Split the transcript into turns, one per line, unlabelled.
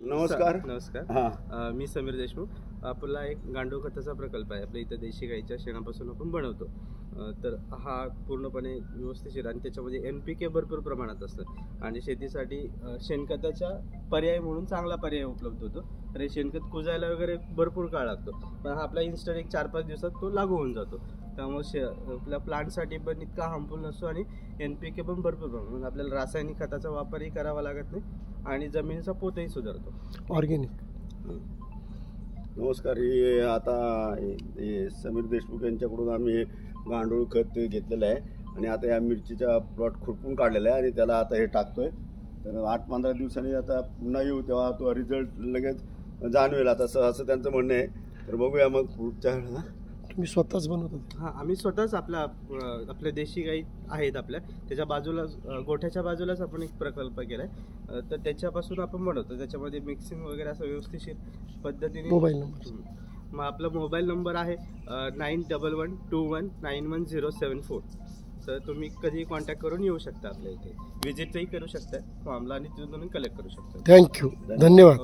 नमस्कार.
नमस्कार. मी समीर देशमुख. आपला एक गांडूळ खताचा प्रकल्प आहे. आपल्या इथं देशी गाईच्या शेणापासून आपण बनवतो. तर हा पूर्णपणे व्यवस्थिशीर आणि त्याच्यामध्ये NPK भरपूर प्रमाणात असतं आणि शेतीसाठी शेणखताचा पर्याय म्हणून चांगला पर्याय उपलब्ध होतो. तर हे शेणखत कुजायला वगैरे भरपूर काळ लागतो, पण हा आपला इन्स्टंट एक 4-5 दिवसात तो लागू होऊन जातो. त्यामुळे आपल्या प्लांटसाठी पण इतका हार्मफुल नसतो आणि NPK पण भरपूर प्रमाणात. आपल्याला रासायनिक खताचा वापरही करावा लागत नाही आणि जमिनीचा पोतही सुधारतो.
ऑर्गेनिक.
नमस्कार. हे आता समीर देशमुख यांच्याकडून आम्ही गांडूळ खत घेतलेलं आहे आणि आता या मिरचीचा प्लॉट खुरपून काढलेला आहे आणि त्याला आता हे टाकतोय. तर 8-15 दिवसांनी आता पुन्हा येऊ तेव्हा तो रिझल्ट लगेच जाणवेल. आता असं त्यांचं म्हणणं आहे. तर बघूया मग पुढच्या वेळेला.
तुम्ही स्वतःच बनवतात?
हां, आम्ही स्वतःच आपल्या देशी गाई आहेत आपल्या त्याच्या बाजूला गोठ्याच्या बाजूलाच आपण एक प्रकल्प केला आहे. तर त्याच्यापासून आपण बनवतो. त्याच्यामध्ये मिक्सिंग वगैरे असं व्यवस्थिशीर पद्धतीने.
Mobile number?
मग आपला मोबाईल नंबर आहे 9112191074. तर तुम्ही कधीही कॉन्टॅक्ट करून येऊ शकता. आपल्या इथे व्हिजिटही करू शकता फॉर्मला आणि तिथून तुम्ही कलेक्ट करू शकता.
थँक्यू. धन्यवाद.